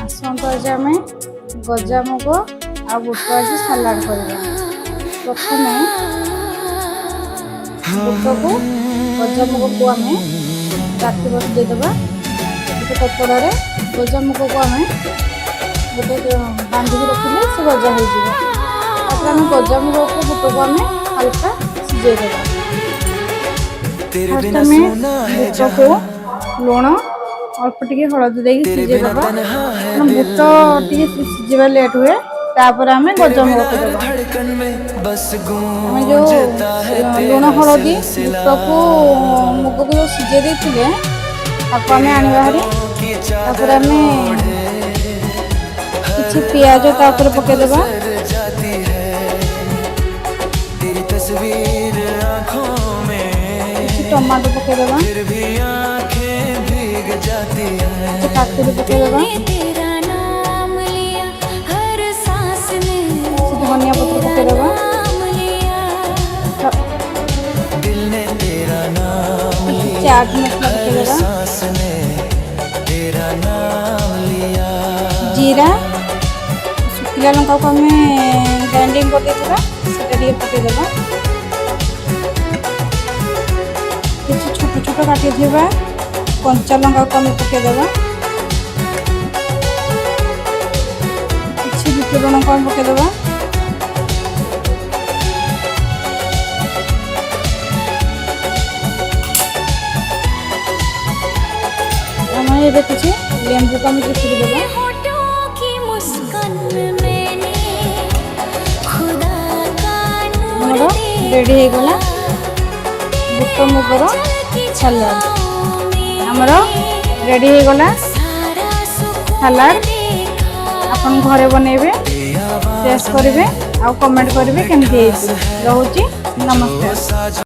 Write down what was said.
आसतु आज आम गजामुग आ बुट आज सालाड करवा। प्रथम बुट को गजामुग को आम राति बसदेदेबा। गोटे कपड़ा गजामुग को आम गोटे बांधिक रखिले से गजा हो। आम गजामुग को बुट को आम हल्का सिझेदेबा। फर्स्ट आम बुट को लुण अल्प टिके हलदी देके सिझेदेबा। बुट टिके सिझिबा लेट हुए तापर आम गजामुग को देबा। आम जो लुण हलदी बुट को मुग को जो सिझे देथिले ताको आम आनिबा हारी। तापर आम किछि पियाज ता ऊपर पके देबा। टमाटो पके देबा। काकड़ी पके देबा। धनिया पत्र पके देबा। चाट मसला पके देबा। जीरा सुखिला लंका को आम ग्राइंडिंग कर देथिबा सेटा टिके पके देबा। किछि छोट छोट काटी थिबा कंचा लंका को आम पके देबा। किछि बिट लुण को आम पके देबा। आम ये किछि लेंबू को आम चिपुड़ी देबा। रेडी हो गला बुट मुगर सालाड। आमर रेडी हो गला सालाड। आपन घरे बनेबे टेस्ट करेंगे आ कमेंट करेंगे केमती। रोची नमस्कार।